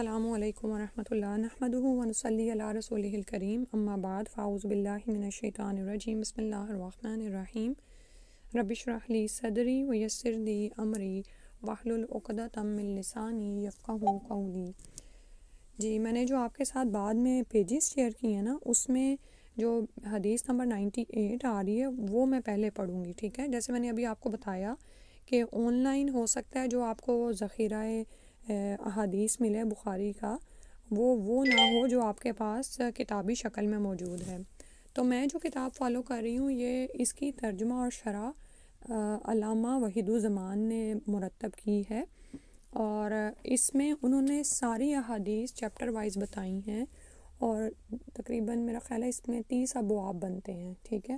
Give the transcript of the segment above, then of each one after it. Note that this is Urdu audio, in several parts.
السلام علیکم ورحمۃ اللہ نحمدہ ونصلی علی رسولہ الکریم اما بعد فاعوذ باللہ من الشیطان الرجیم بسم اللہ الرحمن الرحیم رب اشرح لی صدری ویسر لی امری واحلل عقدۃ من لسانی یفقہوا قولی۔ جی میں نے جو آپ کے ساتھ بعد میں پیجز شیئر کی ہیں نا، اس میں جو حدیث نمبر 98 آ رہی ہے وہ میں پہلے پڑھوں گی، ٹھیک ہے۔ جیسے میں نے ابھی آپ کو بتایا کہ آن لائن ہو سکتا ہے جو آپ کو ذخیرہ احادیث ملے بخاری کا، وہ نہ ہو جو آپ کے پاس کتابی شکل میں موجود ہے۔ تو میں جو کتاب فالو کر رہی ہوں یہ اس کی ترجمہ اور شرح علامہ وحید الزمان نے مرتب کی ہے، اور اس میں انہوں نے ساری احادیث چیپٹر وائز بتائی ہیں، اور تقریباً میرا خیال ہے اس میں 30 ابواب بنتے ہیں، ٹھیک ہے۔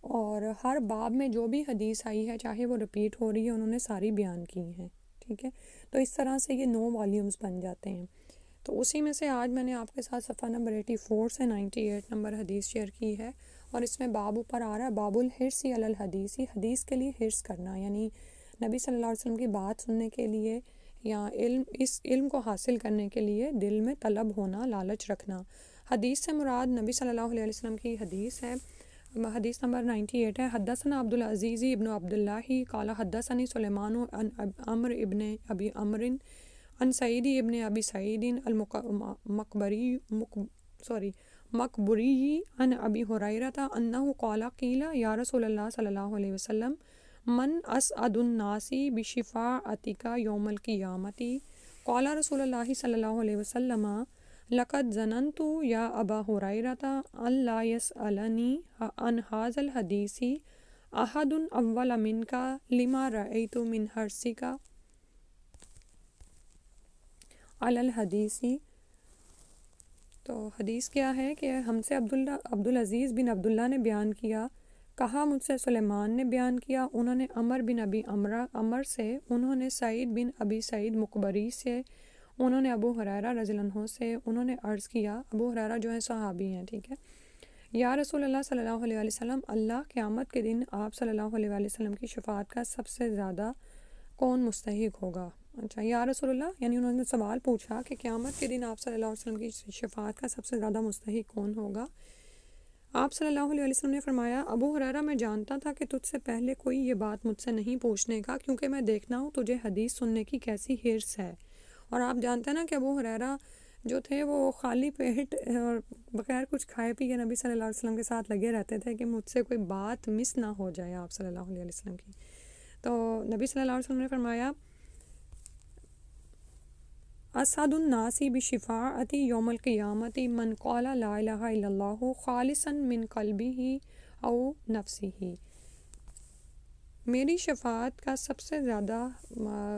اور ہر باب میں جو بھی حدیث آئی ہے چاہے وہ رپیٹ ہو رہی ہے، انہوں نے ساری بیان کی ہیں، ٹھیک ہے۔ تو اس طرح سے یہ 9 والیومز بن جاتے ہیں۔ تو اسی میں سے آج میں نے آپ کے ساتھ صفحہ نمبر 84 سے 98 نمبر حدیث شیئر کی ہے، اور اس میں باب اوپر آ رہا ہے باب الحرص علی الحدیث، حدیث کے لیے حرص کرنا، یعنی نبی صلی اللہ علیہ وسلم کی بات سننے کے لیے یا اس علم کو حاصل کرنے کے لیے دل میں طلب ہونا، لالچ رکھنا۔ حدیث سے مراد نبی صلی اللہ علیہ وسلم کی حدیث ہے۔ حدیث نمبر 98 ہے، حدثنا عبدالعزیز ابن عبداللہ قال حدثنی سلیمان عن عمرو ابن ابی عمر عن سعید ابن ابی سعید مقبری عن ابی ہریرہ انہ قال قیل یا رسول اللہ صلی اللہ علیہ وسلم من اسعد الناس بشفاعتک یوم القیامۃ قال رسول اللہ صلی اللہ علیہ وسلم لقد ظننت یا ابا ہریرہ ان لا یسألنی عن ھذا الحدیث احد اول منک لما رأیت من حرصک علی الحدیث۔ تو حدیث کیا ہے کہ ہم سے عبدالعزیز بن عبداللہ نے بیان کیا، کہا مجھ سے سلیمان نے بیان کیا، انہوں نے عمر بن ابی عمر سے، انہوں نے سعید بن ابی سعید مقبری سے، انہوں نے ابو ہریرہ رضی اللہ عنہ سے، انہوں نے عرض کیا، ابو ہریرہ جو ہیں صحابی ہیں، ٹھیک ہے، یا رسول اللہ صلی اللہ علیہ وسلم، اللہ قیامت کے دن آپ صلی اللہ علیہ وسلم کی شفاعت کا سب سے زیادہ کون مستحق ہوگا؟ اچھا، یا رسول اللہ، یعنی انہوں نے سوال پوچھا کہ قیامت کے دن آپ صلی اللہ علیہ وسلم کی شفاعت کا سب سے زیادہ مستحق کون ہوگا؟ آپ صلی اللہ علیہ وسلم نے فرمایا، ابو ہریرہ میں جانتا تھا کہ تجھ سے پہلے کوئی یہ بات مجھ سے نہیں پوچھنے کا، کیونکہ میں دیکھنا ہوں تجھے حدیث سننے کی کیسی حرص ہے۔ اور آپ جانتے ہیں نا کہ ابو ہریرہ جو تھے وہ خالی پیٹ اور بغیر کچھ کھائے پیے نبی صلی اللہ علیہ وسلم کے ساتھ لگے رہتے تھے کہ مجھ سے کوئی بات مس نہ ہو جائے آپ صلی اللہ علیہ وسلم کی۔ تو نبی صلی اللہ علیہ وسلم نے فرمایا، اسعد الناس بشفاعتی یوم القیامت من قال لا الہ الا اللہ خالصا من قلبہ او نفسہ۔ میری شفاعت کا سب سے زیادہ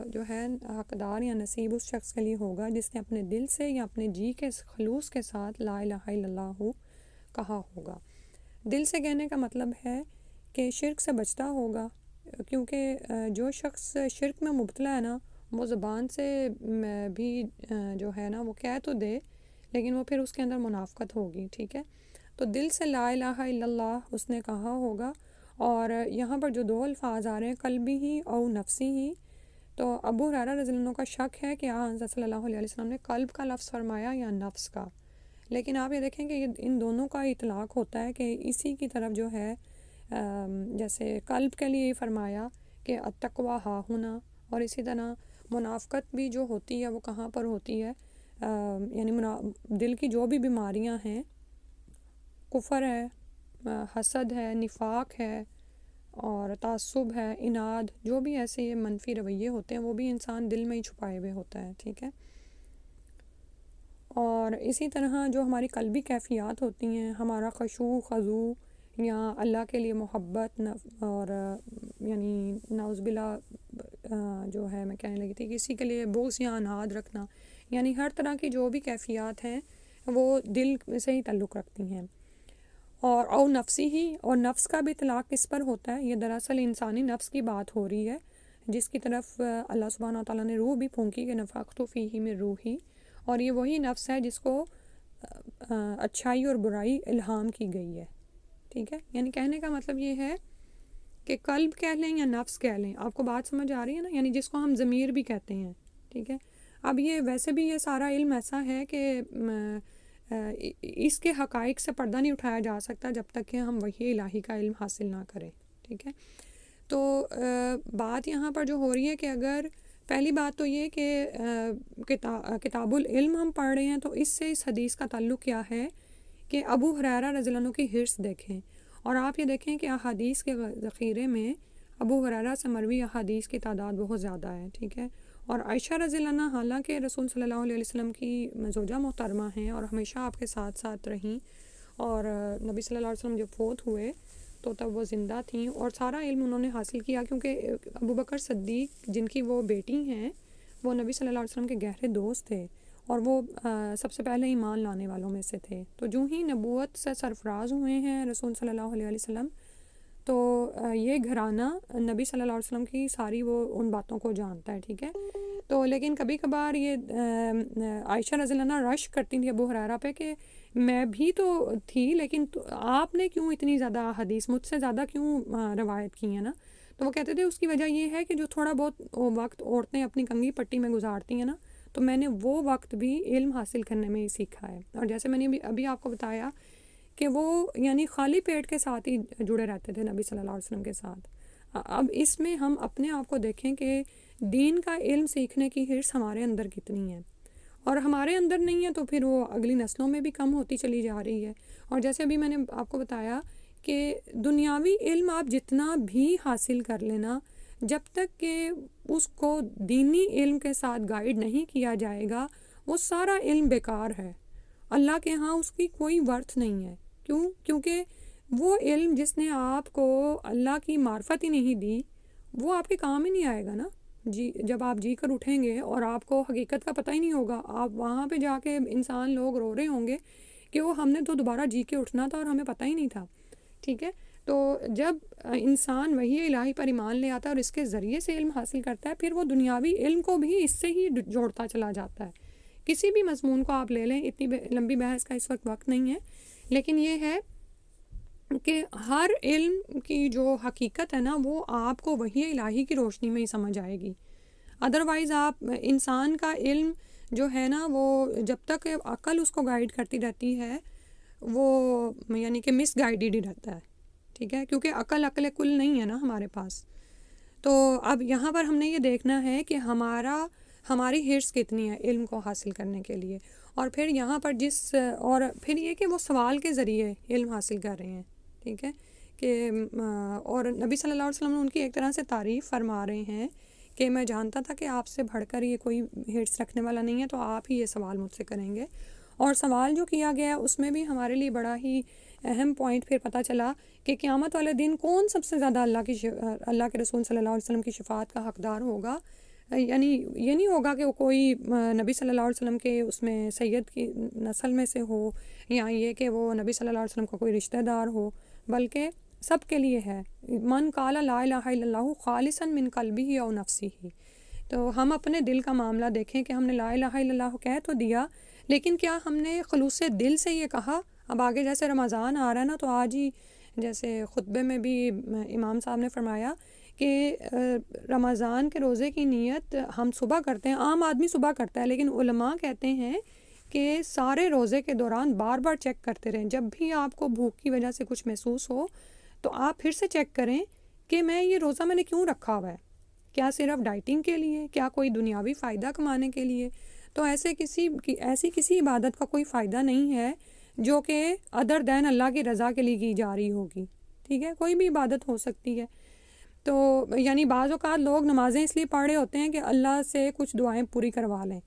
جو ہے حقدار یا نصیب اس شخص کے لیے ہوگا جس نے اپنے دل سے یا اپنے جی کے خلوص کے ساتھ لا الہ الا اللہ کہا ہوگا۔ دل سے کہنے کا مطلب ہے کہ شرک سے بچتا ہوگا، کیونکہ جو شخص شرک میں مبتلا ہے نا، وہ زبان سے بھی جو ہے نا وہ کہہ تو دے، لیکن وہ پھر اس کے اندر منافقت ہوگی، ٹھیک ہے۔ تو دل سے لا الہ الا اللہ اس نے کہا ہوگا۔ اور یہاں پر جو 2 الفاظ آ رہے ہیں قلبی ہی او نفسی ہی، تو ابو ہریرہ رضی اللہ عنہ کا شک ہے کہ حضرت صلی اللہ علیہ وسلم نے قلب کا لفظ فرمایا یا نفس کا، لیکن آپ یہ دیکھیں کہ ان دونوں کا اطلاق ہوتا ہے کہ اسی کی طرف جو ہے جیسے قلب کے لیے فرمایا کہ التقویٰ ہا ہونا، اور اسی طرح منافقت بھی جو ہوتی ہے وہ کہاں پر ہوتی ہے، یعنی دل کی جو بھی بیماریاں ہیں، کفر ہے، حسد ہے، نفاق ہے، اور تعصب ہے، اناد، جو بھی ایسے یہ منفی رویے ہوتے ہیں وہ بھی انسان دل میں ہی چھپائے ہوئے ہوتا ہے، ٹھیک ہے۔ اور اسی طرح جو ہماری قلبی کیفیات ہوتی ہیں، ہمارا خشوع خضوع یا اللہ کے لیے محبت اور یعنی نعوذ باللہ جو ہے میں کہنے لگی تھی کسی کے لیے بغض یا اناد رکھنا، یعنی ہر طرح کی جو بھی کیفیات ہیں وہ دل سے ہی تعلق رکھتی ہیں۔ اور او نفسی ہی، اور نفس کا بھی اطلاق کس پر ہوتا ہے؟ یہ دراصل انسانی نفس کی بات ہو رہی ہے، جس کی طرف اللہ سبحانہ وتعالیٰ نے روح بھی پھونکی کہ نفخت فیہ من روحی، اور یہ وہی نفس ہے جس کو اچھائی اور برائی الہام کی گئی ہے، ٹھیک ہے۔ یعنی کہنے کا مطلب یہ ہے کہ قلب کہہ لیں یا نفس کہہ لیں، آپ کو بات سمجھ آ رہی ہے نا، یعنی جس کو ہم ضمیر بھی کہتے ہیں، ٹھیک ہے۔ اب یہ ویسے بھی یہ سارا علم ایسا ہے کہ اس کے حقائق سے پردہ نہیں اٹھایا جا سکتا جب تک کہ ہم وحی الہی کا علم حاصل نہ کریں، ٹھیک ہے۔ تو بات یہاں پر جو ہو رہی ہے کہ اگر پہلی بات تو یہ کہ کتاب العلم ہم پڑھ رہے ہیں تو اس سے اس حدیث کا تعلق کیا ہے کہ ابو ہریرہ رضی اللہ عنہ کی حرص دیکھیں، اور آپ یہ دیکھیں کہ احادیث کے ذخیرے میں ابو ہریرہ سے مروی احادیث کی تعداد بہت زیادہ ہے، ٹھیک ہے۔ اور عائشہ رضی اللہ عنہ حالانکہ رسول صلی اللہ علیہ وسلم کی زوجہ محترمہ ہیں اور ہمیشہ آپ کے ساتھ ساتھ رہیں، اور نبی صلی اللہ علیہ وسلم جب فوت ہوئے تو تب وہ زندہ تھیں اور سارا علم انہوں نے حاصل کیا، کیونکہ ابو بکر صدیق جن کی وہ بیٹی ہیں وہ نبی صلی اللہ علیہ وسلم کے گہرے دوست تھے اور وہ سب سے پہلے ایمان لانے والوں میں سے تھے۔ تو جو ہی نبوت سے سرفراز ہوئے ہیں رسول صلی اللہ علیہ وسلم، تو یہ گھرانہ نبی صلی اللہ علیہ وسلم کی ساری وہ ان باتوں کو جانتا ہے، ٹھیک ہے۔ تو لیکن کبھی کبھار یہ عائشہ رضی اللہ عنہ رش کرتی تھی ابو ہریرہ پہ کہ میں بھی تو تھی، لیکن آپ نے کیوں اتنی زیادہ حدیث مجھ سے زیادہ کیوں روایت کی ہیں نا؟ تو وہ کہتے تھے اس کی وجہ یہ ہے کہ جو تھوڑا بہت وقت عورتیں اپنی کنگھی پٹی میں گزارتی ہیں نا، تو میں نے وہ وقت بھی علم حاصل کرنے میں ہی سیکھا ہے۔ اور جیسے میں نے ابھی آپ کو بتایا کہ وہ یعنی خالی پیٹ کے ساتھ ہی جڑے رہتے تھے نبی صلی اللہ علیہ وسلم کے ساتھ۔ اب اس میں ہم اپنے آپ کو دیکھیں کہ دین کا علم سیکھنے کی حرص ہمارے اندر کتنی ہے، اور ہمارے اندر نہیں ہے تو پھر وہ اگلی نسلوں میں بھی کم ہوتی چلی جا رہی ہے۔ اور جیسے ابھی میں نے آپ کو بتایا کہ دنیاوی علم آپ جتنا بھی حاصل کر لینا، جب تک کہ اس کو دینی علم کے ساتھ گائیڈ نہیں کیا جائے گا وہ سارا علم بیکار ہے، اللہ کے ہاں اس کی کوئی ورتھ نہیں ہے۔ کیونکہ وہ علم جس نے آپ کو اللہ کی معرفت ہی نہیں دی وہ آپ کے کام ہی نہیں آئے گا نا۔ جی جب آپ جی کر اٹھیں گے اور آپ کو حقیقت کا پتہ ہی نہیں ہوگا، آپ وہاں پہ جا کے انسان لوگ رو رہے ہوں گے کہ وہ ہم نے تو دوبارہ جی کے اٹھنا تھا اور ہمیں پتہ ہی نہیں تھا، ٹھیک ہے۔ تو جب انسان وحی الہی پر ایمان لے آتا ہے اور اس کے ذریعے سے علم حاصل کرتا ہے، پھر وہ دنیاوی علم کو بھی اس سے ہی جوڑتا چلا جاتا ہے۔ کسی بھی مضمون کو آپ لے لیں، اتنی لمبی بحث کا اس وقت نہیں ہے، لیکن یہ ہے کہ ہر علم کی جو حقیقت ہے نا وہ آپ کو وحی الہی کی روشنی میں ہی سمجھ آئے گی۔ ادروائز آپ انسان کا علم جو ہے نا وہ جب تک عقل اس کو گائیڈ کرتی رہتی ہے وہ یعنی کہ مس گائیڈڈ ہی رہتا ہے، ٹھیک ہے، کیونکہ عقل کل نہیں ہے نا ہمارے پاس۔ تو اب یہاں پر ہم نے یہ دیکھنا ہے کہ ہماری حرص کتنی ہے علم کو حاصل کرنے کے لیے، اور پھر یہاں پر اور پھر یہ کہ وہ سوال کے ذریعے علم حاصل کر رہے ہیں، ٹھیک ہے، کہ اور نبی صلی اللہ علیہ وسلم ان کی ایک طرح سے تعریف فرما رہے ہیں کہ میں جانتا تھا کہ آپ سے بڑھ کر یہ کوئی حرص رکھنے والا نہیں ہے، تو آپ ہی یہ سوال مجھ سے کریں گے۔ اور سوال جو کیا گیا ہے اس میں بھی ہمارے لیے بڑا ہی اہم پوائنٹ پھر پتہ چلا کہ قیامت والے دن کون سب سے زیادہ اللہ کے رسول صلی اللہ علیہ وسلم کی شفاعت کا حقدار ہوگا۔ یعنی یہ نہیں ہوگا کہ وہ کوئی نبی صلی اللہ علیہ وسلم کے اس میں سید کی نسل میں سے ہو، یا یہ کہ وہ نبی صلی اللہ علیہ وسلم کا کوئی رشتہ دار ہو، بلکہ سب کے لیے ہے، من قال لا الہ الا اللہ خالصا من قلبہ او نفسہ۔ تو ہم اپنے دل کا معاملہ دیکھیں کہ ہم نے لا الہ الا اللہ کہہ تو دیا، لیکن کیا ہم نے خلوص دل سے یہ کہا؟ اب آگے جیسے رمضان آ رہا ہے نا، تو آج ہی جیسے خطبے میں بھی امام صاحب نے فرمایا کہ رمضان کے روزے کی نیت ہم صبح کرتے ہیں، عام آدمی صبح کرتا ہے، لیکن علماء کہتے ہیں کہ سارے روزے کے دوران بار بار چیک کرتے رہیں، جب بھی آپ کو بھوک کی وجہ سے کچھ محسوس ہو تو آپ پھر سے چیک کریں کہ یہ روزہ میں نے کیوں رکھا ہوا ہے، کیا صرف ڈائٹنگ کے لیے، کیا کوئی دنیاوی فائدہ کمانے کے لیے؟ تو ایسی کسی عبادت کا کوئی فائدہ نہیں ہے جو کہ ادر دین اللہ کی رضا کے لیے کی جا رہی ہوگی، ٹھیک ہے، کوئی بھی عبادت ہو سکتی ہے۔ تو یعنی بعض اوقات لوگ نمازیں اس لیے پڑھ رہے ہوتے ہیں کہ اللہ سے کچھ دعائیں پوری کروا لیں،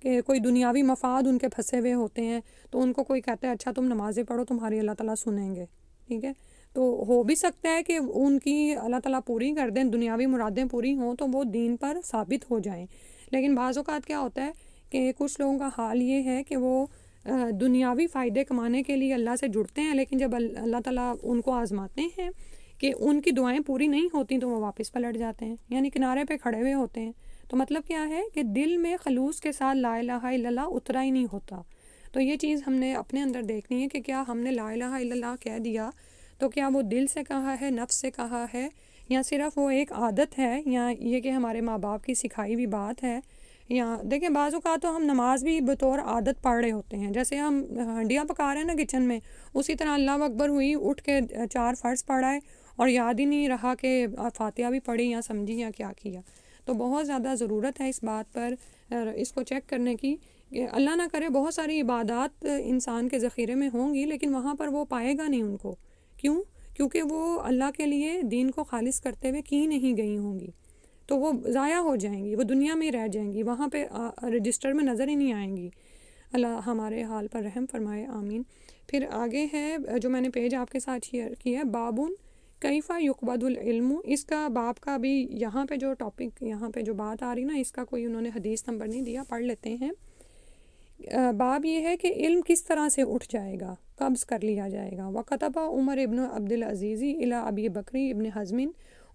کہ کوئی دنیاوی مفاد ان کے پھنسے ہوئے ہوتے ہیں، تو ان کو کوئی کہتا ہے اچھا تم نمازیں پڑھو تمہاری اللہ تعالیٰ سنیں گے، ٹھیک ہے۔ تو ہو بھی سکتا ہے کہ ان کی اللہ تعالیٰ پوری کر دیں، دنیاوی مرادیں پوری ہوں تو وہ دین پر ثابت ہو جائیں، لیکن بعض اوقات کیا ہوتا ہے کہ کچھ لوگوں کا حال یہ ہے کہ وہ دنیاوی فائدے کمانے کے لیے اللہ سے جڑتے ہیں، لیکن جب اللہ تعالیٰ ان کو آزماتے ہیں کہ ان کی دعائیں پوری نہیں ہوتی تو وہ واپس پلٹ جاتے ہیں، یعنی کنارے پہ کھڑے ہوئے ہوتے ہیں۔ تو مطلب کیا ہے کہ دل میں خلوص کے ساتھ لا الہ الا اللہ اترا ہی نہیں ہوتا۔ تو یہ چیز ہم نے اپنے اندر دیکھنی ہے کہ کیا ہم نے لا الہ الا اللہ کہہ دیا تو کیا وہ دل سے کہا ہے، نفس سے کہا ہے، یا صرف وہ ایک عادت ہے، یا یہ کہ ہمارے ماں باپ کی سکھائی ہوئی بات ہے، یا دیکھیں بعض اوقات تو ہم نماز بھی بطور عادت پڑھ رہے ہوتے ہیں، جیسے ہم ہنڈیاں پکا رہے ہیں نا کچن میں، اسی طرح اللہ اکبر ہوئی، اٹھ کے 4 فرض پڑھا ہے اور یاد ہی نہیں رہا کہ فاتحہ بھی پڑھی یا سمجھی یا کیا کیا۔ تو بہت زیادہ ضرورت ہے اس بات پر اس کو چیک کرنے کی کہ اللہ نہ کرے بہت ساری عبادات انسان کے ذخیرے میں ہوں گی لیکن وہاں پر وہ پائے گا نہیں ان کو، کیوں؟ کیونکہ وہ اللہ کے لیے دین کو خالص کرتے ہوئے کی نہیں گئی ہوں گی، تو وہ ضائع ہو جائیں گی، وہ دنیا میں ہی رہ جائیں گی، وہاں پہ رجسٹر میں نظر ہی نہیں آئیں گی۔ اللہ ہمارے حال پر رحم فرمائے، آمین۔ پھر آگے ہے جو میں نے پیج آپ کے ساتھ شیئر کیا ہے، بابن کیفا یقبض العلم، اس کا باب کا بھی یہاں پہ جو ٹاپک، یہاں پہ جو بات آ رہی نا، اس کا کوئی انہوں نے حدیث نمبر نہیں دیا، پڑھ لیتے ہیں۔ باب یہ ہے کہ علم کس طرح سے اٹھ جائے گا، قبض کر لیا جائے گا۔ وَكَتَبَ عمر ابن عبد العزیز الی ابی بکری ابن حزم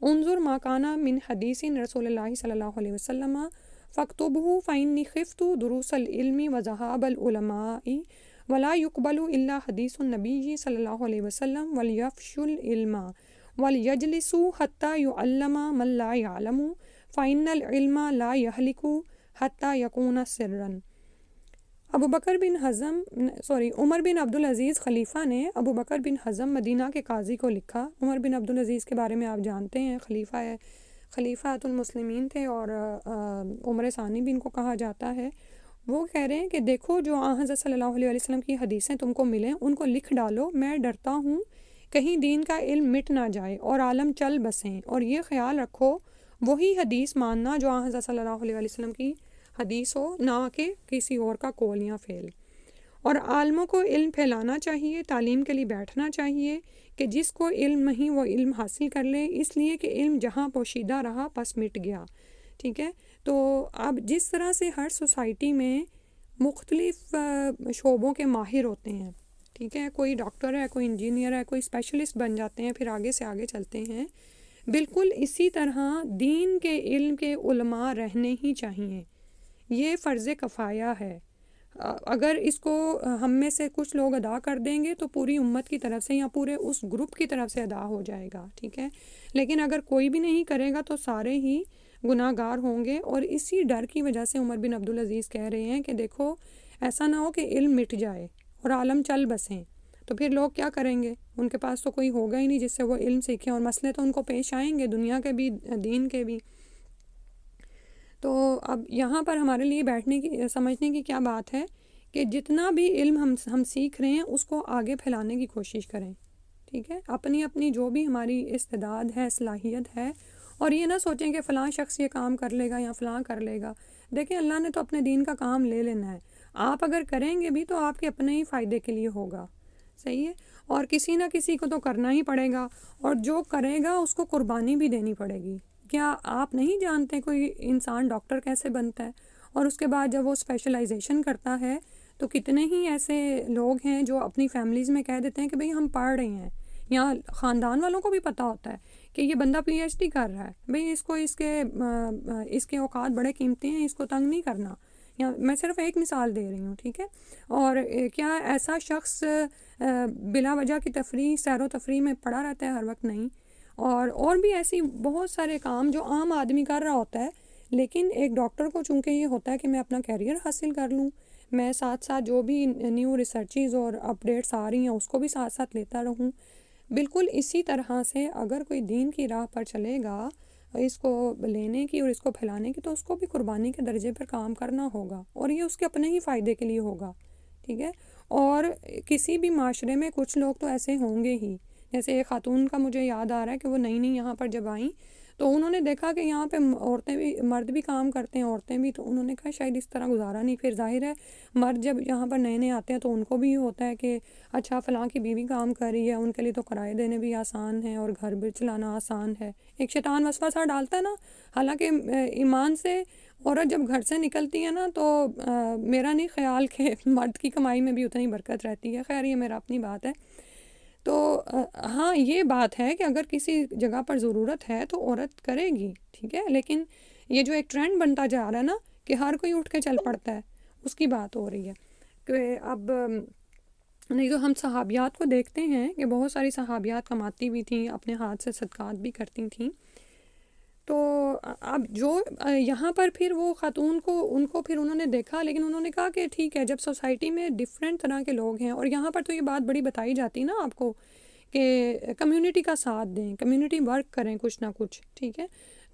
انظر ما کان من حدیث رسول اللہ صلی اللہ علیہ وسلم فاکتبہ فإنی خفت دروس العلم وذہاب العلماء ولا يقبل الا حدیث النبی صلی اللہ علیہ وسلم ولیفشوا العلم ولیجلسوا حتی يعلم من لا يعلم فإن العلم لا يهلك حتی یکون سرا۔ ابو بکر بن حزم عمر بن عبد العزیز خلیفہ نے ابو بکر بن حزم مدینہ کے قاضی کو لکھا۔ عمر بن عبد العزیز کے بارے میں آپ جانتے ہیں، خلیفۃ المسلمین تھے اور عمر ثانی بھی ان کو کہا جاتا ہے۔ وہ کہہ رہے ہیں کہ دیکھو جو حضرت صلی اللہ علیہ وسلم کی حدیثیں تم کو ملیں ان کو لکھ ڈالو، میں ڈرتا ہوں کہیں دین کا علم مٹ نہ جائے اور عالم چل بسیں، اور یہ خیال رکھو وہی حدیث ماننا جو حضرت صلی اللہ علیہ وسلم کی حدیث ہو، نہ کہ کسی اور کا قول یا فعل۔ اور عالموں کو علم پھیلانا چاہیے، تعلیم کے لیے بیٹھنا چاہیے کہ جس کو علم نہیں وہ علم حاصل کر لے، اس لیے کہ علم جہاں پوشیدہ رہا پس مٹ گیا، ٹھیک ہے۔ تو اب جس طرح سے ہر سوسائٹی میں مختلف شعبوں کے ماہر ہوتے ہیں، ٹھیک ہے، کوئی ڈاکٹر ہے، کوئی انجینئر ہے، کوئی اسپیشلسٹ بن جاتے ہیں، پھر آگے سے آگے چلتے ہیں، بالکل اسی طرح دین کے علم کے علماء رہنے ہی چاہیے۔ یہ فرض کفایہ ہے، اگر اس کو ہم میں سے کچھ لوگ ادا کر دیں گے تو پوری امت کی طرف سے یا پورے اس گروپ کی طرف سے ادا ہو جائے گا، ٹھیک ہے۔ لیکن اگر کوئی بھی نہیں کرے گا تو سارے ہی گناہ گار ہوں گے، اور اسی ڈر کی وجہ سے عمر بن عبد العزیز کہہ رہے ہیں کہ دیکھو ایسا نہ ہو کہ علم مٹ جائے اور عالم چل بسیں، تو پھر لوگ کیا کریں گے؟ ان کے پاس تو کوئی ہوگا ہی نہیں جس سے وہ علم سیکھیں، اور مسئلے تو ان کو پیش آئیں گے، دنیا کے بھی دین کے بھی۔ تو اب یہاں پر ہمارے لیے بیٹھنے کی سمجھنے کی کیا بات ہے کہ جتنا بھی علم ہم سیکھ رہے ہیں اس کو آگے پھیلانے کی کوشش کریں، ٹھیک ہے، اپنی جو بھی ہماری استعداد ہے، صلاحیت ہے، اور یہ نہ سوچیں کہ فلاں شخص یہ کام کر لے گا یا فلاں کر لے گا۔ دیکھیں اللہ نے تو اپنے دین کا کام لے لینا ہے، آپ اگر کریں گے بھی تو آپ کے اپنے ہی فائدے کے لیے ہوگا، صحیح ہے، اور کسی نہ کسی کو تو کرنا ہی پڑے گا، اور جو کرے گا اس کو قربانی بھی دینی پڑے گی۔ کیا آپ نہیں جانتے کوئی انسان ڈاکٹر کیسے بنتا ہے، اور اس کے بعد جب وہ اسپیشلائزیشن کرتا ہے تو کتنے ہی ایسے لوگ ہیں جو اپنی فیملیز میں کہہ دیتے ہیں کہ بھئی ہم پڑھ رہے ہیں، یا خاندان والوں کو بھی پتہ ہوتا ہے کہ یہ بندہ پی ایچ ڈی کر رہا ہے، بھئی اس کو اس کے اوقات بڑے قیمتی ہیں، اس کو تنگ نہیں کرنا، یا میں صرف ایک مثال دے رہی ہوں، ٹھیک ہے۔ اور کیا ایسا شخص بلا وجہ کی تفریح، سیر و تفریح میں پڑا رہتا ہے ہر وقت؟ نہیں۔ اور بھی ایسی بہت سارے کام جو عام آدمی کر رہا ہوتا ہے، لیکن ایک ڈاکٹر کو چونکہ یہ ہوتا ہے کہ میں اپنا کیریئر حاصل کر لوں، میں ساتھ ساتھ جو بھی نیو ریسرچز اور اپڈیٹس آ رہی ہیں اس کو بھی ساتھ ساتھ لیتا رہوں۔ بالکل اسی طرح سے اگر کوئی دین کی راہ پر چلے گا اس کو لینے کی اور اس کو پھیلانے کی، تو اس کو بھی قربانی کے درجے پر کام کرنا ہوگا، اور یہ اس کے اپنے ہی فائدے کے لیے ہوگا، ٹھیک ہے۔ اور کسی بھی معاشرے میں کچھ لوگ تو ایسے ہوں گے ہی، جیسے ایک خاتون کا مجھے یاد آ رہا ہے کہ وہ نئی یہاں پر جب آئیں تو انہوں نے دیکھا کہ یہاں پہ عورتیں بھی، مرد بھی کام کرتے ہیں، عورتیں بھی، تو انہوں نے کہا شاید اس طرح گزارا نہیں۔ پھر ظاہر ہے مرد جب یہاں پر نئے آتے ہیں تو ان کو بھی یہ ہوتا ہے کہ اچھا فلاں کی بیوی کام کر رہی ہے، ان کے لیے تو کرائے دینے بھی آسان ہے اور گھر بھی چلانا آسان ہے۔ ایک شیطان وسوسہ ڈالتا ہے نا، حالانکہ ایمان سے عورت جب گھر سے نکلتی ہے نا تو میرا نہیں خیال کہ مرد کی کمائی میں بھی اتنی برکت رہتی ہے، خیر یہ میرا اپنی بات ہے۔ تو ہاں یہ بات ہے کہ اگر کسی جگہ پر ضرورت ہے تو عورت کرے گی، ٹھیک ہے، لیکن یہ جو ایک ٹرینڈ بنتا جا رہا ہے نا کہ ہر کوئی اٹھ کے چل پڑتا ہے، اس کی بات ہو رہی ہے کہ اب نہیں تو ہم صحابیات کو دیکھتے ہیں کہ بہت ساری صحابیات کماتی بھی تھیں، اپنے ہاتھ سے صدقات بھی کرتی تھیں، تو اب جو یہاں پر پھر وہ خاتون کو ان کو پھر انہوں نے دیکھا، لیکن انہوں نے کہا کہ ٹھیک ہے، جب سوسائٹی میں ڈفرینٹ طرح کے لوگ ہیں، اور یہاں پر تو یہ بات بڑی بتائی جاتی نا آپ کو کہ کمیونٹی کا ساتھ دیں، کمیونٹی ورک کریں کچھ نہ کچھ، ٹھیک ہے.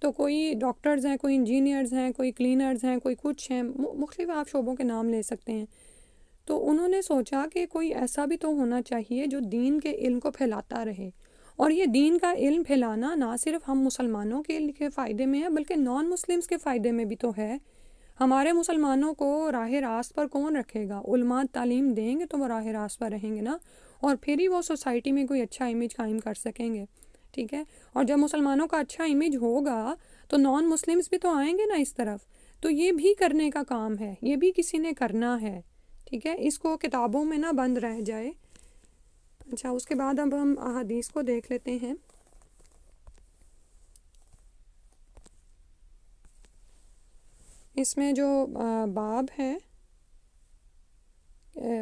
تو کوئی ڈاکٹرز ہیں، کوئی انجینئرز ہیں، کوئی کلینرز ہیں، کوئی کچھ ہیں، مختلف آپ شعبوں کے نام لے سکتے ہیں. تو انہوں نے سوچا کہ کوئی ایسا بھی تو ہونا چاہیے جو دین کے علم کو پھیلاتا رہے. اور یہ دین کا علم پھیلانا نہ صرف ہم مسلمانوں کے فائدے میں ہے، بلکہ نان مسلمز کے فائدے میں بھی تو ہے. ہمارے مسلمانوں کو راہ راست پر کون رکھے گا؟ علماء تعلیم دیں گے تو وہ راہ راست پر رہیں گے نا، اور پھر ہی وہ سوسائٹی میں کوئی اچھا امیج قائم کر سکیں گے. ٹھیک ہے. اور جب مسلمانوں کا اچھا امیج ہوگا تو نان مسلمز بھی تو آئیں گے نا اس طرف. تو یہ بھی کرنے کا کام ہے، یہ بھی کسی نے کرنا ہے. ٹھیک ہے. اس کو کتابوں میں نہ بند رہ جائے. اچھا، اس کے بعد اب ہم احادیث کو دیکھ لیتے ہیں. اس میں جو باب ہے،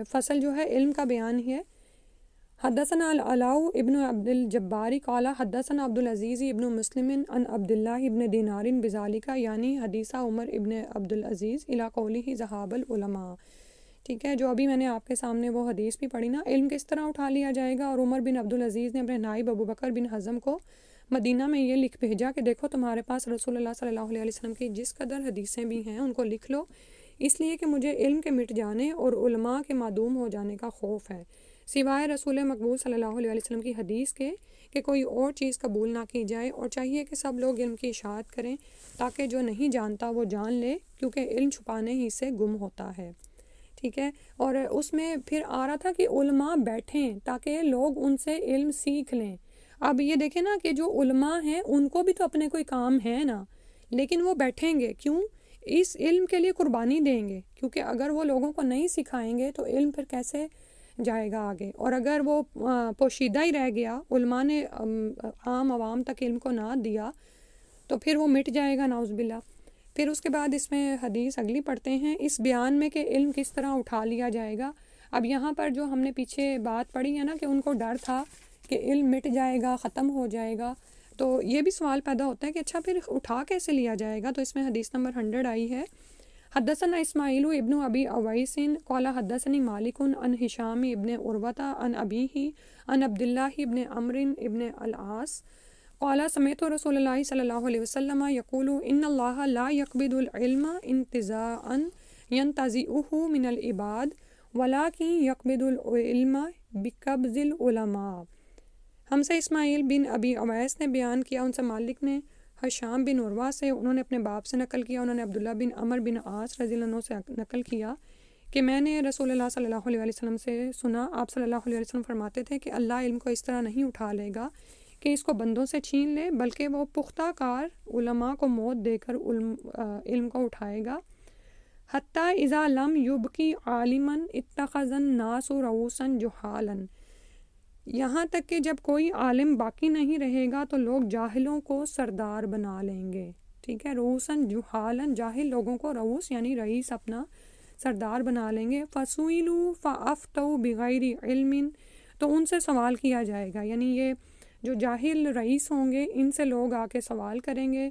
فصل جو ہے علم کا بیان ہی ہے. حدثنا العلاء ابن عبد الجبار قال حدثنا عبد العزیز ابن مسلم عن عبد اللہ ابن دینار بذالک، یعنی حدیث عمر ابن عبد العزیز الی قولہ ذہاب العلماء. ٹھیک ہے. جو ابھی میں نے آپ کے سامنے وہ حدیث بھی پڑھی نا، علم کس طرح اٹھا لیا جائے گا. اور عمر بن عبد العزیز نے اپنے نائب ابو بکر بن حزم کو مدینہ میں یہ لکھ بھیجا کہ دیکھو تمہارے پاس رسول اللہ صلی اللہ علیہ وسلم کی جس قدر حدیثیں بھی ہیں ان کو لکھ لو، اس لیے کہ مجھے علم کے مٹ جانے اور علماء کے معدوم ہو جانے کا خوف ہے، سوائے رسول مقبول صلی اللہ علیہ وسلم کی حدیث کے کہ کوئی اور چیز قبول نہ کی جائے. اور چاہیے کہ سب لوگ علم کی اشاعت کریں تاکہ جو نہیں جانتا وہ جان لے، کیونکہ علم چھپانے ہی سے گم ہوتا ہے. ٹھیک ہے. اور اس میں پھر آ رہا تھا کہ علماء بیٹھیں تاکہ لوگ ان سے علم سیکھ لیں. اب یہ دیکھیں نا کہ جو علماء ہیں ان کو بھی تو اپنے کوئی کام ہے نا، لیکن وہ بیٹھیں گے کیوں؟ اس علم کے لیے قربانی دیں گے، کیونکہ اگر وہ لوگوں کو نہیں سکھائیں گے تو علم پھر کیسے جائے گا آگے. اور اگر وہ پوشیدہ ہی رہ گیا، علماء نے عام عوام تک علم کو نہ دیا، تو پھر وہ مٹ جائے گا نعوذ باللہ. پھر اس کے بعد اس میں حدیث اگلی پڑھتے ہیں اس بیان میں کہ علم کس طرح اٹھا لیا جائے گا. اب یہاں پر جو ہم نے پیچھے بات پڑھی ہے نا کہ ان کو ڈر تھا کہ علم مٹ جائے گا، ختم ہو جائے گا، تو یہ بھی سوال پیدا ہوتا ہے کہ اچھا پھر اٹھا کیسے لیا جائے گا. تو اس میں حدیث نمبر 100 آئی ہے. حدثنا اسماعیل ابن ابی اویس قال حدثنی مالک عن ہشام ابن عروہ عن ابیہ عن عبد اللہ ابن عمرو ابن العاص قال سمعت رسول اللہ صلی اللہ علیہ وسلم یقول ان اللہ لا یقبض العلم انتزاعا ینتزعه من العباد ولکن یقبض العلم بقبض العلماء. ہم سے اسماعیل بن ابی اویس نے بیان کیا، ان سے مالک نے ہشام بن عروہ سے، انہوں نے اپنے باپ سے نقل کیا، انہوں نے عبداللہ بن عمر بن عاص رضی اللہ عنہ سے نقل کیا کہ میں نے رسول اللہ صلی اللہ علیہ وسلم سے سنا، آپ صلی اللہ علیہ وسلم فرماتے تھے کہ اللہ علم کو اس طرح نہیں اٹھا لے گا کہ اس کو بندوں سے چھین لے، بلکہ وہ پختہ کار علماء کو موت دے کر علم کو اٹھائے گا. حتیٰ اذا لم یبقی عالما اتخذ الناس رؤوسا جہالا، یہاں تک کہ جب کوئی عالم باقی نہیں رہے گا تو لوگ جاہلوں کو سردار بنا لیں گے. ٹھیک ہے. رؤوسا جہالا، جاہل لوگوں کو رؤوس یعنی رئیس اپنا سردار بنا لیں گے. فسئلوا فافتوا بغیر علم، تو ان سے سوال کیا جائے گا، یعنی یہ جو جاہل رئیس ہوں گے ان سے لوگ آ کے سوال کریں گے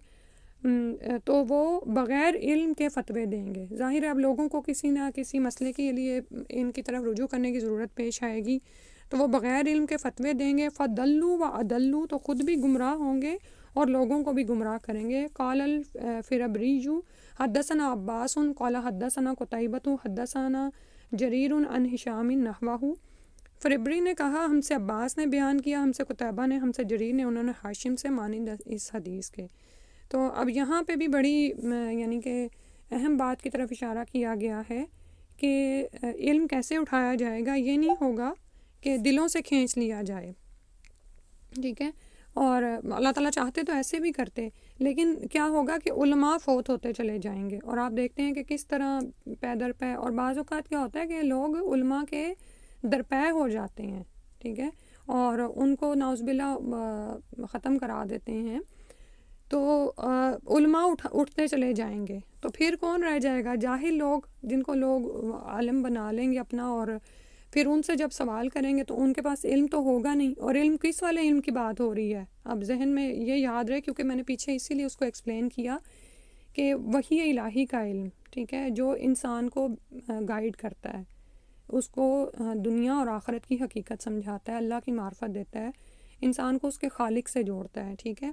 تو وہ بغیر علم کے فتوے دیں گے. ظاہر ہے اب لوگوں کو کسی نہ کسی مسئلے کے لیے ان کی طرف رجوع کرنے کی ضرورت پیش آئے گی، تو وہ بغیر علم کے فتوے دیں گے. فضلوا واضلوا، تو خود بھی گمراہ ہوں گے اور لوگوں کو بھی گمراہ کریں گے. قال الفربری حدثنا عباس قال حدثنا قتیبۃ حدثنا جریر عن ہشام نحوہ. فربری نے کہا ہم سے عباس نے بیان کیا، ہم سے قتیبہ نے، ہم سے جریر نے، انہوں نے ہاشم سے مانند اس حدیث کے. تو اب یہاں پہ بھی بڑی یعنی کہ اہم بات کی طرف اشارہ کیا گیا ہے کہ علم کیسے اٹھایا جائے گا. یہ نہیں ہوگا کہ دلوں سے کھینچ لیا جائے. ٹھیک ہے. اور اللہ تعالیٰ چاہتے تو ایسے بھی کرتے، لیکن کیا ہوگا کہ علماء فوت ہوتے چلے جائیں گے. اور آپ دیکھتے ہیں کہ کس طرح پے در پے، اور بعض اوقات کیا ہوتا ہے کہ لوگ علماء کے درپے ہو جاتے ہیں. ٹھیک ہے. اور ان کو نعوذ باللہ ختم کرا دیتے ہیں، تو علماء اٹھتے چلے جائیں گے. تو پھر کون رہ جائے گا؟ جاہل لوگ، جن کو لوگ عالم بنا لیں گے اپنا، اور پھر ان سے جب سوال کریں گے تو ان کے پاس علم تو ہوگا نہیں، اور علم کس والے علم کی بات ہو رہی ہے، اب ذہن میں یہ یاد رہے، کیونکہ میں نے پیچھے اسی لیے اس کو ایکسپلین کیا کہ وحی الہی کا علم، ٹھیک ہے، جو انسان کو گائیڈ کرتا ہے، اس کو دنیا اور آخرت کی حقیقت سمجھاتا ہے، اللہ کی معرفت دیتا ہے، انسان کو اس کے خالق سے جوڑتا ہے، ٹھیک ہے۔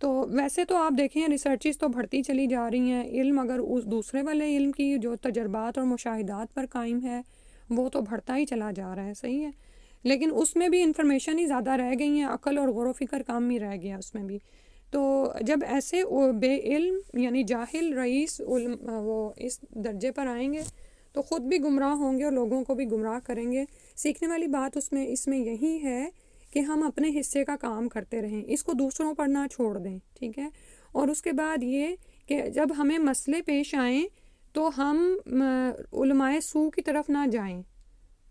تو ویسے تو آپ دیکھیں ریسرچز تو بڑھتی چلی جا رہی ہیں، علم اگر اس دوسرے والے علم کی جو تجربات اور مشاہدات پر قائم ہے وہ تو بڑھتا ہی چلا جا رہا ہے، صحیح ہے، لیکن اس میں بھی انفارمیشن ہی زیادہ رہ گئی ہیں، عقل اور غور و فکر کم ہی رہ گیا اس میں بھی۔ تو جب ایسے بے علم یعنی جاہل رئیس وہ اس درجے پر آئیں گے تو خود بھی گمراہ ہوں گے اور لوگوں کو بھی گمراہ کریں گے۔ سیکھنے والی بات اس میں یہی ہے کہ ہم اپنے حصے کا کام کرتے رہیں، اس کو دوسروں پر نہ چھوڑ دیں، ٹھیک ہے۔ اور اس کے بعد یہ کہ جب ہمیں مسئلے پیش آئیں تو ہم علماء سو کی طرف نہ جائیں،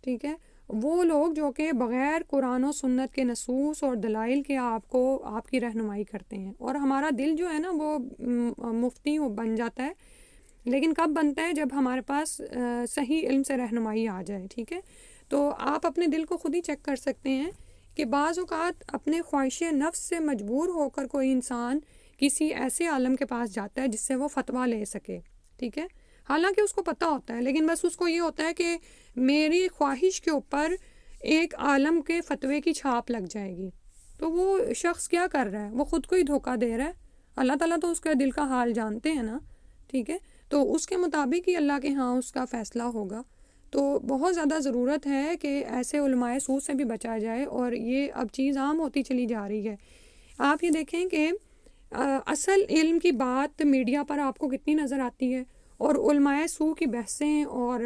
ٹھیک ہے، وہ لوگ جو کہ بغیر قرآن و سنت کے نصوص اور دلائل کے آپ کی رہنمائی کرتے ہیں، اور ہمارا دل جو ہے نا وہ مفتی بن جاتا ہے، لیکن کب بنتا ہے؟ جب ہمارے پاس صحیح علم سے رہنمائی آ جائے، ٹھیک ہے۔ تو آپ اپنے دل کو خود ہی چیک کر سکتے ہیں کہ بعض اوقات اپنے خواہش نفس سے مجبور ہو کر کوئی انسان کسی ایسے عالم کے پاس جاتا ہے جس سے وہ فتویٰ لے سکے، ٹھیک ہے، حالانکہ اس کو پتہ ہوتا ہے، لیکن بس اس کو یہ ہوتا ہے کہ میری خواہش کے اوپر ایک عالم کے فتوے کی چھاپ لگ جائے گی، تو وہ شخص کیا کر رہا ہے؟ وہ خود کو ہی دھوکہ دے رہا ہے۔ اللہ تعالیٰ تو اس کے دل کا حال جانتے ہیں نا، ٹھیک ہے، تو اس کے مطابق ہی اللہ کے ہاں اس کا فیصلہ ہوگا۔ تو بہت زیادہ ضرورت ہے کہ ایسے علماء سو سے بھی بچا جائے، اور یہ اب چیز عام ہوتی چلی جا رہی ہے۔ آپ یہ دیکھیں کہ اصل علم کی بات میڈیا پر آپ کو کتنی نظر آتی ہے، اور علماء سو کی بحثیں اور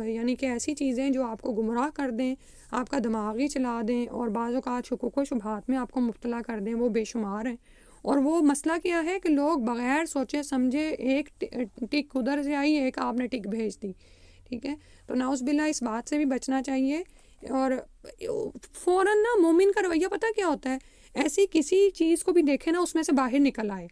یعنی کہ ایسی چیزیں جو آپ کو گمراہ کر دیں، آپ کا دماغ ہی چلا دیں، اور بعض اوقات شکوک و شبہات میں آپ کو مبتلا کر دیں، وہ بے شمار ہیں۔ اور وہ مسئلہ کیا ہے کہ لوگ بغیر سوچے سمجھے ایک ٹک ادھر سے آئی، ایک آپ نے ٹک بھیج دی، ٹھیک ہے، تو نعوذ باللہ اس بات سے بھی بچنا چاہیے۔ اور فوراً نا مومن کا رویہ پتہ کیا ہوتا ہے؟ ایسی کسی چیز کو بھی دیکھے نا اس میں سے باہر نکل آئے،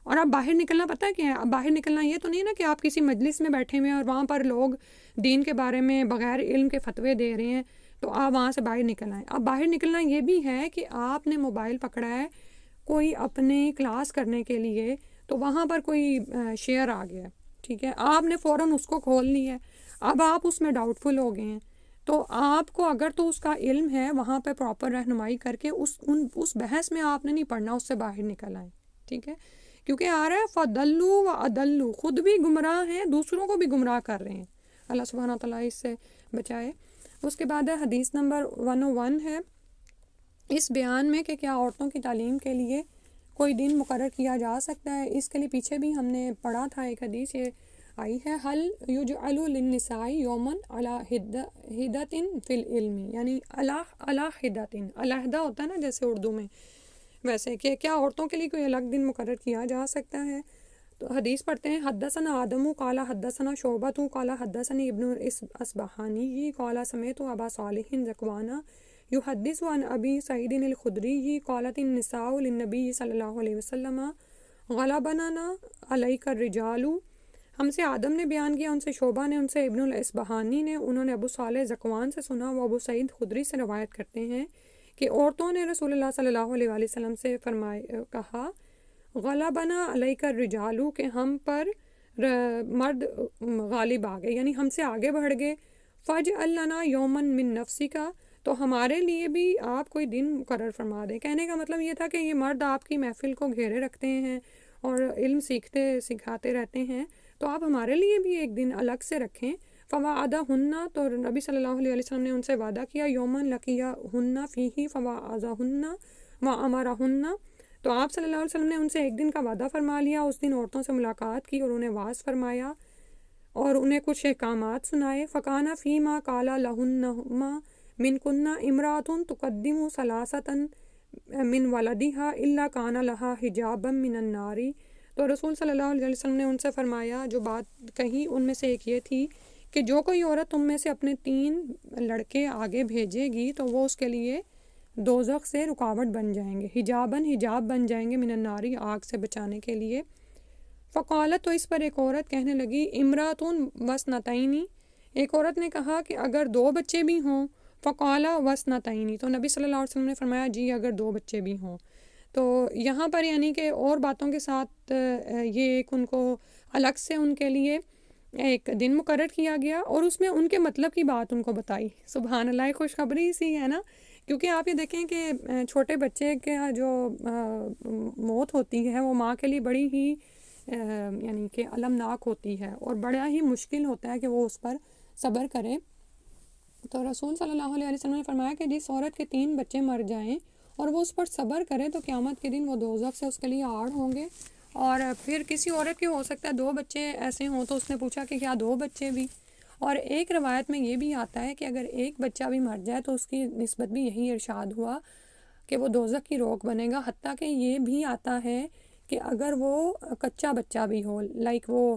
اور اب باہر نکلنا پتہ کیا ہے؟ اب باہر نکلنا یہ تو نہیں نا کہ آپ کسی مجلس میں بیٹھے ہوئے ہیں اور وہاں پر لوگ دین کے بارے میں بغیر علم کے فتوے دے رہے ہیں تو آپ وہاں سے باہر نکل آئیں۔ اب باہر نکلنا یہ بھی ہے کہ آپ نے موبائل پکڑا ہے کوئی اپنے کلاس کرنے کے لیے، تو وہاں پر کوئی شیئر آ گیا، ٹھیک ہے، آپ نے فوراً اس کو کھول لیا ہے، اب آپ اس میں ڈاؤٹ فل ہو گئے ہیں، تو آپ کو اگر تو اس کا علم ہے وہاں پہ پراپر رہنمائی کر کے اس بحث میں آپ نے نہیں پڑھنا، اس سے باہر نکل آئیں، ٹھیک ہے، کیونکہ آ رہا ہے فَضَلُّوا وَأَضَلُّوا، خود بھی گمراہ ہیں، دوسروں کو بھی گمراہ کر رہے ہیں۔ اللہ سبحانہ و تعالیٰ اس سے بچائے۔ اس کے بعد حدیث نمبر 101 ہے اس بیان میں کہ کیا عورتوں کی تعلیم کے لیے کوئی دن مقرر کیا جا سکتا ہے۔ اس کے لیے پیچھے بھی ہم نے پڑھا تھا، ایک حدیث یہ آئی ہے، حل یجعل للنساء یوما علی حدۃ فی العلم، یعنی علی حدۃ، علیحدہ ہوتا ہے نا جیسے اردو میں، ویسے کہ کیا عورتوں کے لیے کوئی الگ دن مقرر کیا جا سکتا ہے۔ تو حدیث پڑھتے ہیں، حدثنا آدم قال حدثنا شعبۃ قال حدثنی ابن الاصبہانی قال سمعت ابا صالح ذکوان یحدث عن ابی سعید الخدری قالت النساء للنبی صلی اللہ علیہ وسلم غلبنا علیک الرجال۔ ہم سے آدم نے بیان کیا، ان سے شعبہ نے، ان سے ابن الاصبہانی نے، انہوں نے ابو صالح ذکوان سے سنا، وہ ابو سعید خدری سے روایت کرتے ہیں کہ عورتوں نے رسول اللہ صلی اللہ علیہ وآلہ وسلم سے کہا غلبنا علیک الرجال، کہ ہم پر مرد غالب آ گئے، یعنی ہم سے آگے بڑھ گئے، فاجعل لنا یوما من نفسک، تو ہمارے لیے بھی آپ کوئی دن مقرر فرما دیں۔ کہنے کا مطلب یہ تھا کہ یہ مرد آپ کی محفل کو گھیرے رکھتے ہیں اور علم سکھاتے رہتے ہیں، تو آپ ہمارے لیے بھی ایک دن الگ سے رکھیں۔ فوعدہن، تو نبی صلی اللہ علیہ وسلم نے ان سے وعدہ کیا، یومن لقیہن فیہ فوعظہن وامرہن، تو آپ صلی اللہ علیہ وسلم نے ان سے ایک دن کا وعدہ فرما لیا، اس دن عورتوں سے ملاقات کی اور انہیں واعظ فرمایا اور انہیں کچھ احکامات سنائے۔ فکان فیما قال لہنما من کنہ امرات تقدم ثلاثۃ من ولدہا الا کان لہا حجابا من النار، تو رسول صلی اللہ علیہ وسلم نے ان سے فرمایا، جو بات کہی ان میں سے ایک یہ تھی کہ جو کوئی عورت تم میں سے اپنے 3 لڑکے آگے بھیجے گی تو وہ اس کے لیے دوزخ سے رکاوٹ بن جائیں گے، حجاب بن جائیں گے، من النار، آگ سے بچانے کے لیے۔ فقالت، تو اس پر ایک عورت کہنے لگی، امراتون وسنتین، ایک عورت نے کہا کہ اگر 2 بچے بھی ہوں فقال وسنتین، تو نبی صلی اللہ علیہ وسلم نے فرمایا جی اگر 2 بچے بھی ہوں. تو یہاں پر یعنی کہ اور باتوں کے ساتھ یہ ایک ان کو الگ سے ان کے لیے ایک دن مقرر کیا گیا اور اس میں ان کے مطلب کی بات ان کو بتائی. سبحان اللہ، خوشخبری سی ہے نا. کیونکہ آپ یہ دیکھیں کہ چھوٹے بچے کا جو موت ہوتی ہے وہ ماں کے لیے بڑی ہی یعنی کہ المناک ہوتی ہے اور بڑا ہی مشکل ہوتا ہے کہ وہ اس پر صبر کرے. تو رسول صلی اللہ علیہ وسلم نے فرمایا کہ جس عورت کے 3 بچے مر جائیں اور وہ اس پر صبر کرے تو قیامت کے دن وہ دوزخ سے اس کے لیے آڑ ہوں گے. اور پھر کسی عورت کے ہو سکتا ہے 2 بچے ایسے ہوں تو اس نے پوچھا کہ کیا 2 بچے بھی. اور ایک روایت میں یہ بھی آتا ہے کہ اگر ایک بچہ بھی مر جائے تو اس کی نسبت بھی یہی ارشاد ہوا کہ وہ دوزخ کی روک بنے گا. حتیٰ کہ یہ بھی آتا ہے کہ اگر وہ کچا بچہ بھی ہو، لائک وہ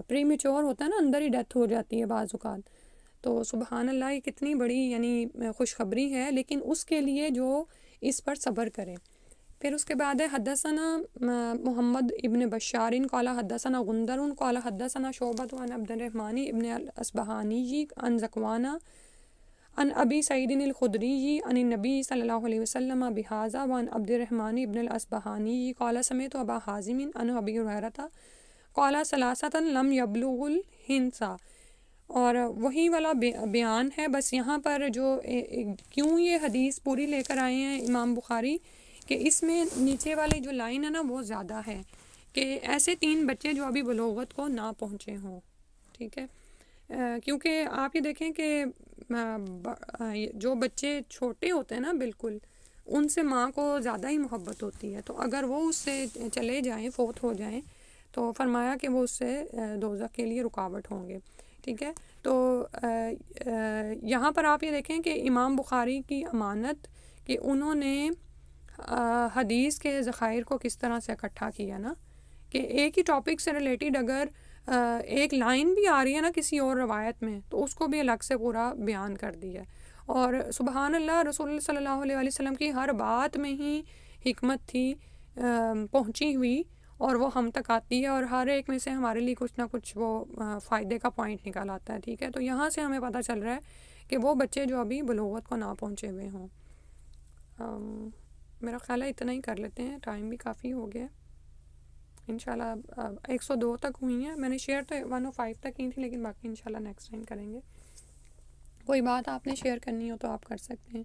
پری میچور ہوتا ہے نا، اندر ہی ڈیتھ ہو جاتی ہے بعض اوقات. تو سبحان اللہ، یہ کتنی بڑی یعنی خوشخبری ہے، لیکن اس کے لیے جو اس پر صبر کرے. پھر اس کے بعد ہے حدثنا محمد ابن بشار قال حدثنا غندر قال حدثنا شعبۃ عن عبد الرحمن ابن الاصبہانی عن ذکوان عن ابی سعید الخدری عن النبی صلی اللہ علیہ وسلم بہذا وعن عبد الرحمن ابن الاصبہانی قال سمعت ابا حازم عن ابی ہریرہ قال ثلاثۃ لم یبلغوا الحنث. اور وہی والا بیان ہے، بس یہاں پر جو کیوں یہ حدیث پوری لے کر آئے ہیں امام بخاری کہ اس میں نیچے والی جو لائن ہے نا وہ زیادہ ہے کہ ایسے 3 بچے جو ابھی بلوغت کو نہ پہنچے ہوں. ٹھیک ہے، کیونکہ آپ یہ دیکھیں کہ جو بچے چھوٹے ہوتے ہیں نا بالکل، ان سے ماں کو زیادہ ہی محبت ہوتی ہے. تو اگر وہ اس سے چلے جائیں، فوت ہو جائیں، تو فرمایا کہ وہ اس سے دوزخ کے لیے رکاوٹ ہوں گے. ٹھیک ہے، تو یہاں پر آپ یہ دیکھیں کہ امام بخاری کی امانت کہ انہوں نے حدیث کے ذخائر کو کس طرح سے اکٹھا کیا نا، کہ ایک ہی ٹاپک سے ریلیٹڈ اگر ایک لائن بھی آ رہی ہے نا کسی اور روایت میں تو اس کو بھی الگ سے پورا بیان کر دیا. اور سبحان اللہ، رسول اللہ صلی اللہ علیہ وسلم کی ہر بات میں ہی حکمت تھی پہنچی ہوئی اور وہ ہم تک آتی ہے اور ہر ایک میں سے ہمارے لیے کچھ نہ کچھ وہ فائدے کا پوائنٹ نکال آتا ہے. ٹھیک ہے، تو یہاں سے ہمیں پتہ چل رہا ہے کہ وہ بچے جو ابھی بلوغت کو نہ پہنچے ہوئے ہوں. میرا خیال ہے اتنا ہی کر لیتے ہیں، ٹائم بھی کافی ہو گیا. انشاءاللہ 102 تک ہوئی ہیں، میں نے شیئر تو 105 تک کی تھی لیکن باقی انشاءاللہ نیکسٹ ٹائم کریں گے. کوئی بات آپ نے شیئر کرنی ہو تو آپ کر سکتے ہیں.